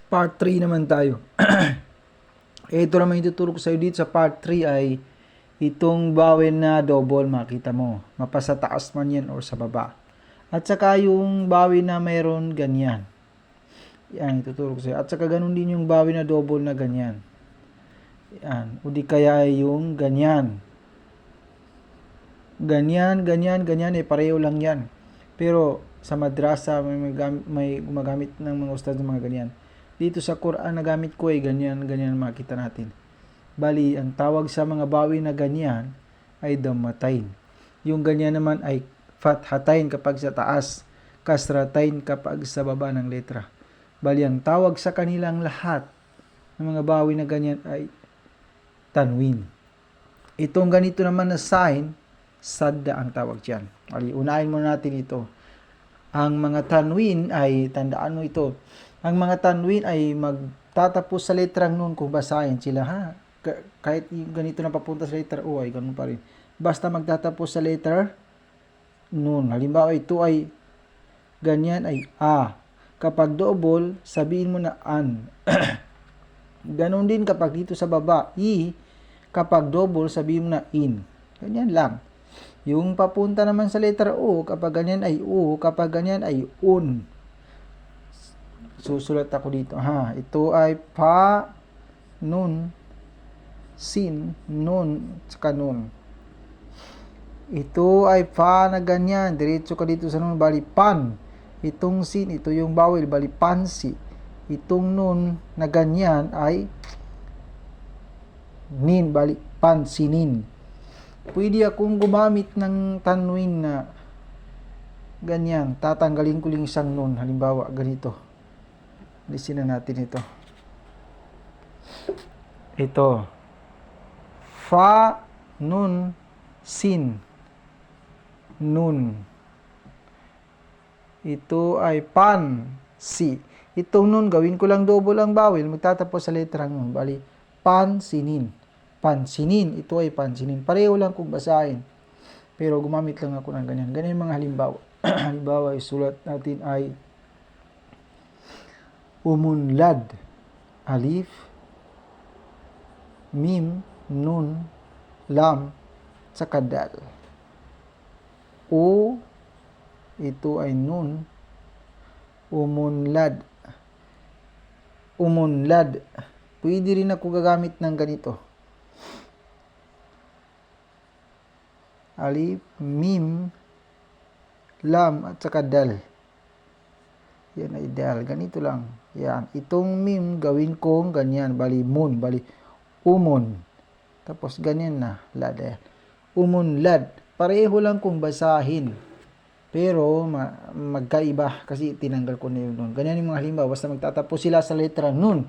Part 3 naman tayo. Ito naman ituturo ko sa iyo dito sa part 3 ay itong bawin na double, makita mo. Mapasa taas man yan or sa baba. At saka yung bawin na mayroon ganyan. Yan, ituturo ko sa iyo. At saka ganun din yung bawin na double na ganyan. Yan. O di kaya yung ganyan. Ganyan, ganyan, ganyan. Pareho lang yan. Pero sa madrasa may gumagamit ng mga ustad ng mga ganyan. Dito sa Quran na gamit ko ay ganyan, ganyan makita natin. Bali, ang tawag sa mga bawi na ganyan ay damatain. Yung ganyan naman ay fathatain kapag sa taas, kasratain kapag sa baba ng letra. Bali, ang tawag sa kanilang lahat ng mga bawi na ganyan ay tanwin. Itong ganito naman na sign, sadda ang tawag dyan. Bali, unahin muna natin ito. Ang mga tanwin ay, tandaan mo ito, ang mga tanwin ay magtatapos sa letrang nun kung basahin sila, ha? Kahit yung ganito na papunta sa letter O ay ganun pa rin. Basta magtatapos sa letter nun. Halimbawa, ito ay ganyan ay A. Kapag double, sabihin mo na an. Ganun din kapag dito sa baba, I. Kapag double, sabihin mo na in. Ganyan lang. Yung papunta naman sa letter O, kapag ganyan ay U, kapag ganyan ay un. Susulat ako dito. Ha, ito ay pa, nun, sin, nun, saka nun. Ito ay pa na ganyan. Diretso ka dito sa nun, bali pan. Itong sin, ito yung bawel, bali pansi. Itong nun na ganyan ay nin, bali pansinin. Pwede akong gumamit ng tanwin na ganyan. Tatanggalin ko lang isang nun. Halimbawa, ganito. Alisin na natin ito. Ito. Fa, nun, sin. Nun. Ito ay pan, si. Itong nun, gawin ko lang double ang bawel. Magtatapos sa letrang nun. Bali, pansinin. Pansinin. Ito ay pansinin. Pareho lang kung basahin. Pero gumamit lang ako ng ganyan. Ganyan mga halimbawa. Halimbawa, isulat natin ay umunlad. Alif, mim, nun, lam, saka dal. O, ito ay nun. Umunlad. Umunlad. Pwede rin ako gagamit ng ganito. Alif, mim, lam, at saka dal. Yan ay dal. Ganito lang. Yan. Itong mim, gawin kong ganyan. Bali, mun. Bali, umon. Tapos, ganyan na. Lad. Yan. Umunlad. Pareho lang kung basahin. Pero, magkaiba. Kasi tinanggal ko na yun nun. Ganyan yung mga halimbawa. Basta magtatapos sila sa letra nun.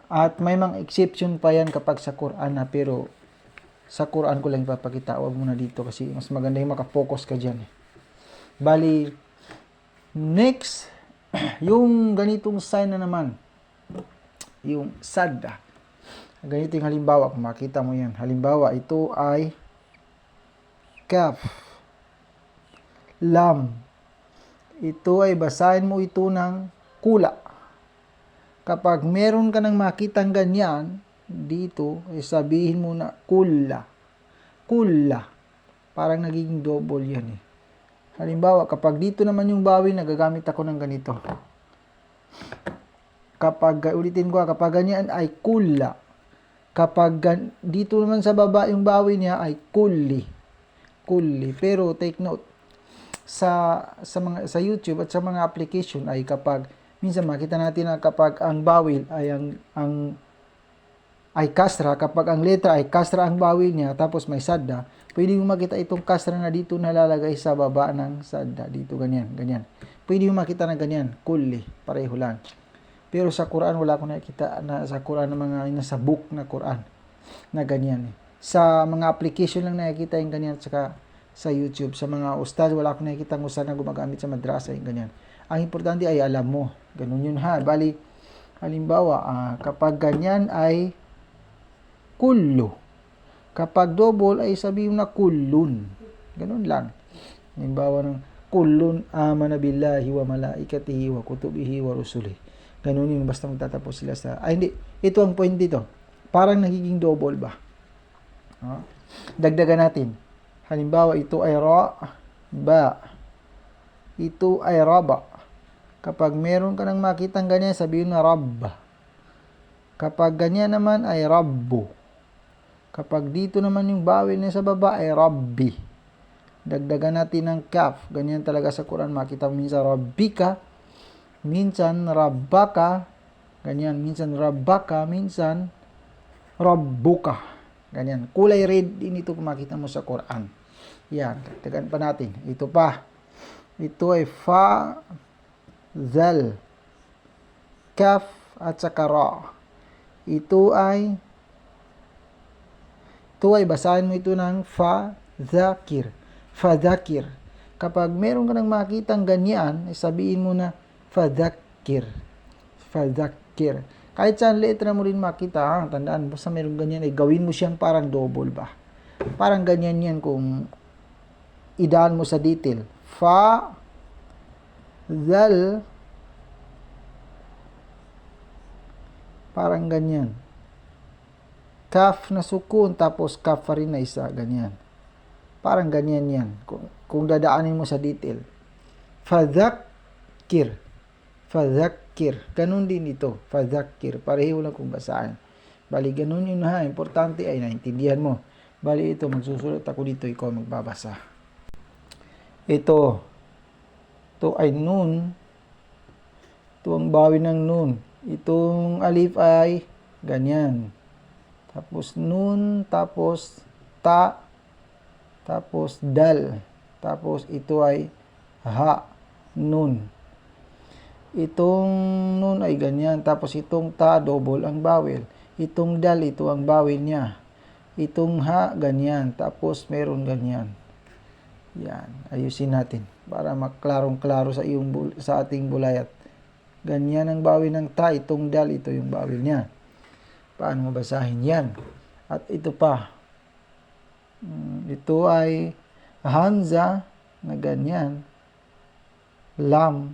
At may mga exception pa yan kapag sa Quran na. Pero, sa Quran ko lang ipapakita. Huwag muna dito kasi mas maganda yung makafocus ka dyan. Bali, next, yung ganitong sign na naman. Yung sadda. Ganito yung halimbawa. Kung makita mo yan. Halimbawa, ito ay kaf. Lam. Ito ay basahin mo ito ng kula. Kapag meron ka nang makitang ganyan, dito, ay sabihin mo na kulla. Kulla. Parang nagiging double yan eh. Halimbawa, kapag dito naman yung bawi, nagagamit ako ng ganito. Kapag, ulitin ko, kapag ganyan ay kulla. Kapag dito naman sa baba yung niya ay kulli. Kulli. Pero take note, sa YouTube at sa mga application ay kapag minsan makita natin na kapag ang bawil ay ay kasra, kapag ang letra ay kasra ang bawil niya tapos may sadda, pwede mo makita itong kasra na dito nalalagay sa baba ng sadda. Dito ganyan, ganyan. Pwede mo makita na ganyan, kulli, pareho lang. Pero sa Quran wala akong nakita na sa Quran na mga nasa book na Quran na ganyan. Sa mga application lang nakikita yung ganyan sa YouTube. Sa mga ustad wala akong nakikita ng ustad na gumagamit sa madrasa yung ganyan. Ang importante ay alam mo. Ganun yun ha. Bali, halimbawa, kapag ganyan ay kullu. Kapag double ay sabihin na kullun. Ganun lang. Halimbawa ng kullun amana billahi wa malaikatihi wa kutubihi wa rusulihi. Ganunin mo, basta magtatapos sila sa, hindi, ito ang point dito. Parang nagiging double ba? Dagdagan natin. Halimbawa, ito ay ra, ba. Ito ay raba. Kapag meron ka nang makitang ganyan, sabihin na rab. Kapag ganyan naman ay rabbo. Kapag dito naman yung bawel niya sa baba ay rabbi. Dagdagan natin ng kaf. Ganyan talaga sa Quran. Makita mo minsan rabbika, minsan rabbaka, ganyan, minsan rabbaka, minsan rabbuka. Ganyan. Kulay red din ito kung makita mo sa Quran. Yan. Dagdagan pa natin. Ito pa. Ito ay fa, zal, kaf, at saka ra. Ito ay basahin mo ito ng fa, zakir. Fa, zakir. Kapag meron ka nang makitang ganyan, sabihin mo na fadhakir. Fadhakir. Kahit saan letra mo rin makita, tandaan, basta meron ganyan, gawin mo siyang parang double ba? Parang ganyan yan kung idaan mo sa detail. Fa, zal, parang ganyan. Kaf na sukun, tapos kaf pa rin na isa, ganyan. Parang ganyan yan. Kung dadaanin mo sa detail. Fadhakir. Fadhakir. Ganun din ito. Fadhakir. Pareho lang kung basahin. Bali, ganun yun ha. Importante ay naintindihan mo. Bali, ito. Magsusulat ako dito. Ikaw magbabasa. Ito. Ito ay nun. Ito ang bawin ng nun. Itong alif ay ganyan. Tapos nun. Tapos ta. Tapos dal. Tapos ito ay ha, nun. Itong nun ay ganyan. Tapos itong ta, double ang bawel. Itong dal, ito ang bawel niya. Itong ha, ganyan. Tapos meron ganyan. Yan. Ayusin natin para maklarong-klaro sa ating bulayat. Ganyan ang bawel ng ta. Itong dal, ito yung bawel niya. Paano mabasahin yan? At ito pa. Ito ay hamza na ganyan, lam,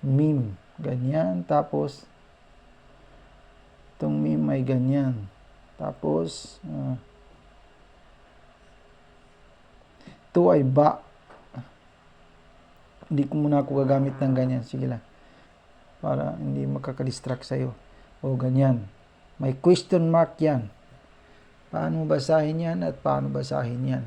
mim, ganyan, tapos itong mim ay ganyan, tapos ito ay ba. Hindi ko muna ako gagamit ng ganyan, sige lang, para hindi makakadistract sa'yo. O ganyan, may question mark yan. Paano basahin yan at paano basahin yan?